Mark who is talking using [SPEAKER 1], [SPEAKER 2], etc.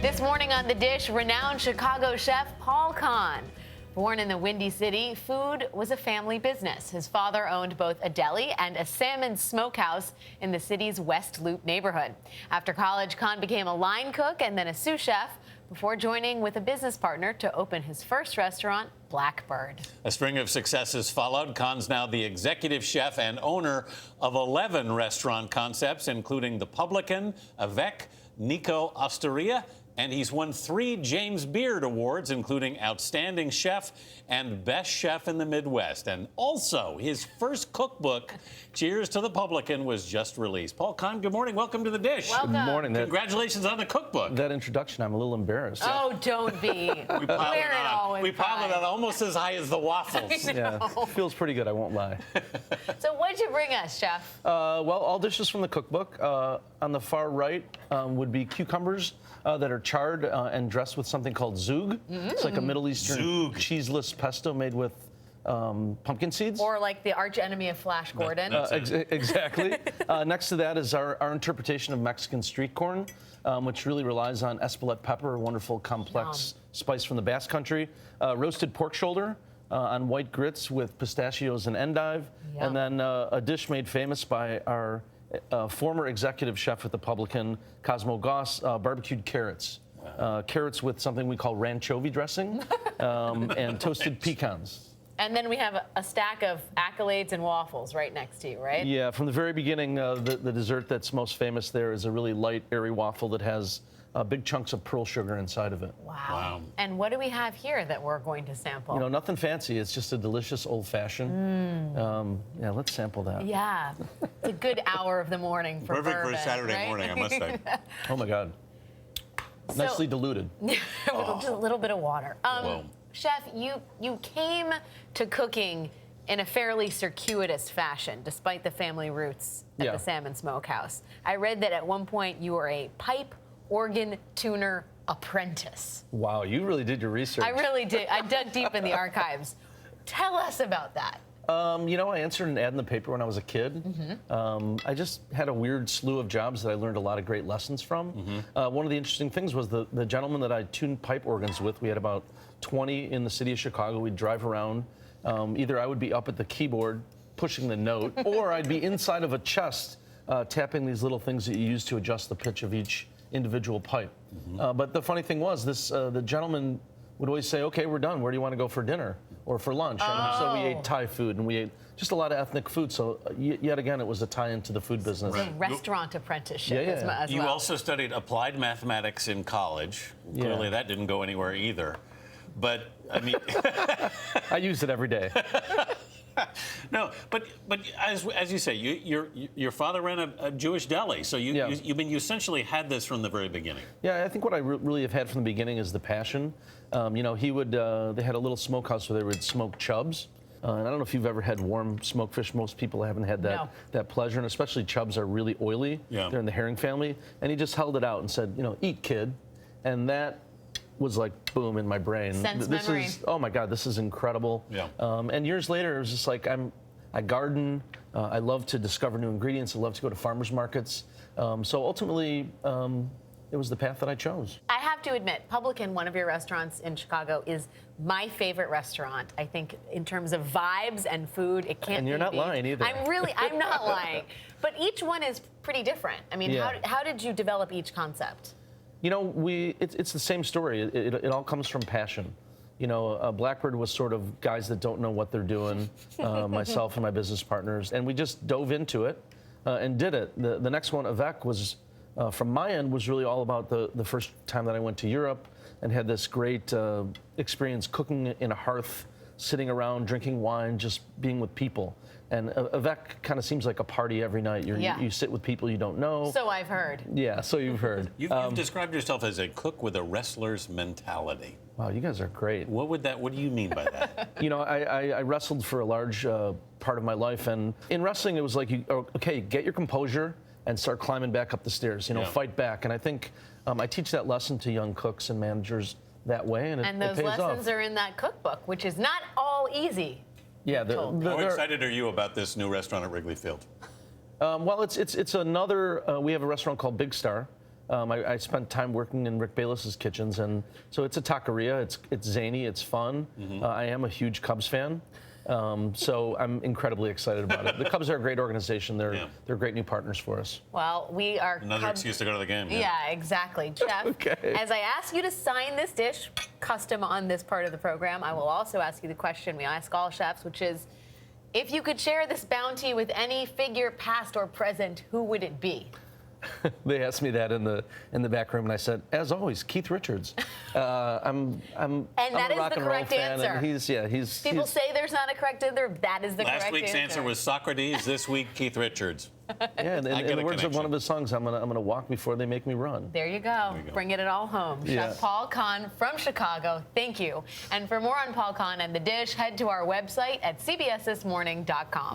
[SPEAKER 1] This morning on The Dish, renowned Chicago chef Paul Kahan. Born in the Windy City, food was a family business. His father owned both a deli and a salmon smokehouse in the city's West Loop neighborhood. After college, Kahan became a line cook and then a sous chef before joining with a business partner to open his first restaurant, Blackbird.
[SPEAKER 2] A string of successes followed. Kahn's now the executive chef and owner of 11 restaurant concepts, including The Publican, Avec, Nico Osteria, and he's won 3 James Beard Awards, including Outstanding Chef and Best Chef in the Midwest. And also, his first cookbook, Cheers to the Publican, was just released. Paul Kahan, good morning. Welcome to The Dish.
[SPEAKER 1] Welcome.
[SPEAKER 3] Good morning.
[SPEAKER 2] Congratulations on the cookbook.
[SPEAKER 3] That introduction, I'm a little embarrassed.
[SPEAKER 1] Oh, don't be.
[SPEAKER 2] We piled it on almost as high as the waffles.
[SPEAKER 3] Yeah, feels pretty good, I won't lie.
[SPEAKER 1] So what'd you bring us, Chef?
[SPEAKER 3] Well, all dishes from the cookbook. On the far right would be cucumbers that are charred and dressed with something called zoug. It's like a Middle Eastern cheeseless pesto made with pumpkin seeds.
[SPEAKER 1] Or like the arch enemy of Flash Gordon.
[SPEAKER 3] Exactly. Next to that is our interpretation of Mexican street corn, which really relies on Espelette pepper, a wonderful complex spice from the Basque Country. Roasted pork shoulder on white grits with pistachios and endive.
[SPEAKER 1] Yum.
[SPEAKER 3] And then a dish made famous by our former executive chef at The Publican, Cosmo Goss, barbecued carrots. Carrots with something we call ranchovy dressing and toasted pecans.
[SPEAKER 1] And then we have a stack of accolades and waffles right next to you, right?
[SPEAKER 3] Yeah, from the very beginning, the dessert that's most famous there is a really light, airy waffle that has big chunks of pearl sugar inside of it.
[SPEAKER 1] Wow. And what do we have here that we're going to sample?
[SPEAKER 3] You know, nothing fancy. It's just a delicious old-fashioned. Yeah, let's sample that.
[SPEAKER 1] Yeah, it's a good hour of the morning for
[SPEAKER 2] Perfect
[SPEAKER 1] bourbon,
[SPEAKER 2] for a Saturday
[SPEAKER 1] right?
[SPEAKER 2] morning, I must say.
[SPEAKER 3] Oh, my God. Nicely diluted.
[SPEAKER 1] Just a little bit of water. Chef, you came to cooking in a fairly circuitous fashion, despite the family roots at the Salmon Smokehouse. I read that at one point you were a pipe organ tuner apprentice.
[SPEAKER 3] Wow, you really did your research.
[SPEAKER 1] I really did. I dug deep in the archives. Tell us about that.
[SPEAKER 3] You know, I answered an ad in the paper when I was a kid. I just had a weird slew of jobs that I learned a lot of great lessons from. One of the interesting things was the gentleman that I tuned pipe organs with. We had about 20 in the city of Chicago. We'd drive around. Either I would be up at the keyboard pushing the note, or I'd be inside of a chest tapping these little things that you use to adjust the pitch of each individual pipe. But the funny thing was, the gentleman would always say, "Okay, we're done. Where do you want to go for dinner or for lunch?" And so we ate Thai food, and we ate just a lot of ethnic food. So yet again, it was a tie into the food business.
[SPEAKER 1] It's a restaurant apprenticeship as well.
[SPEAKER 2] You also studied applied mathematics in college. Clearly, that didn't go anywhere either. But I mean,
[SPEAKER 3] I use it every day.
[SPEAKER 2] No, but as you say, your father ran a Jewish deli, so you essentially had this from the very beginning. Yeah,
[SPEAKER 3] I think what I really have had from the beginning is the passion. You know, they had a little smokehouse where they would smoke chubs. And I don't know if you've ever had warm smoked fish. Most people haven't had that pleasure, and especially chubs are really oily. Yeah. They're in the herring family. And he just held it out and said, you know, eat, kid. And that was like boom in my brain.
[SPEAKER 1] Memory.
[SPEAKER 3] Oh my God, this is incredible. Yeah. And years later, it was just like I garden. I love to discover new ingredients. I love to go to farmers markets. So ultimately, it was the path that I chose.
[SPEAKER 1] I have to admit, Publican, one of your restaurants in Chicago, is my favorite restaurant. I think in terms of vibes and food, it can't.
[SPEAKER 3] And you're not lying either.
[SPEAKER 1] I'm not lying. But each one is pretty different. I mean, how did you develop each concept?
[SPEAKER 3] You know, it's the same story. It all comes from passion. You know, Blackbird was sort of guys that don't know what they're doing, myself and my business partners, and we just dove into it and did it. The next one, Avec, was, from my end, was really all about the first time that I went to Europe and had this great experience cooking in a hearth, sitting around, drinking wine, just being with people. And Avec kind of seems like a party every night. You sit with people you don't know.
[SPEAKER 1] So I've heard.
[SPEAKER 3] Yeah, so you've heard.
[SPEAKER 2] You've described yourself as a cook with a wrestler's mentality.
[SPEAKER 3] Wow, you guys are great.
[SPEAKER 2] What do you mean by that?
[SPEAKER 3] You know, I wrestled for a large part of my life, and in wrestling it was like, okay, get your composure and start climbing back up the stairs. You know, fight back. And I think I teach that lesson to young cooks and managers that way, and it
[SPEAKER 1] those
[SPEAKER 3] pays
[SPEAKER 1] lessons
[SPEAKER 3] off.
[SPEAKER 1] are in that cookbook, which is not all easy.
[SPEAKER 3] Yeah.
[SPEAKER 2] How excited are you about this new restaurant at Wrigley Field?
[SPEAKER 3] Well, it's another. We have a restaurant called Big Star, I spent time working in Rick Bayless's kitchens, and so it's a taqueria. It's zany, it's fun. I am a huge Cubs fan. So I'm incredibly excited about it. The Cubs are a great organization. They're great new partners for us.
[SPEAKER 1] Well, we are
[SPEAKER 2] Another excuse to go to the game.
[SPEAKER 1] Yeah, exactly. Chef,
[SPEAKER 3] Okay.
[SPEAKER 1] as I ask you to sign this dish, custom on this part of the program, I will also ask you the question we ask all chefs, which is, if you could share this bounty with any figure, past or present, who would it be?
[SPEAKER 3] They asked me that in the back room, and I said, as always, Keith Richards. I'm
[SPEAKER 1] that
[SPEAKER 3] a
[SPEAKER 1] is
[SPEAKER 3] rock
[SPEAKER 1] the
[SPEAKER 3] and roll
[SPEAKER 1] correct
[SPEAKER 3] fan,
[SPEAKER 1] answer.
[SPEAKER 3] and he's
[SPEAKER 1] People say there's not a correct answer. That is the correct answer.
[SPEAKER 2] Last week's answer was Socrates. This week, Keith Richards.
[SPEAKER 3] Yeah, and in the words of one of his songs, I'm gonna walk before they make me run.
[SPEAKER 1] There you go. Bringing it all home.
[SPEAKER 3] Yeah.
[SPEAKER 1] Chef Paul Kahan from Chicago, thank you. And for more on Paul Kahan and the dish, head to our website at cbsthismorning.com.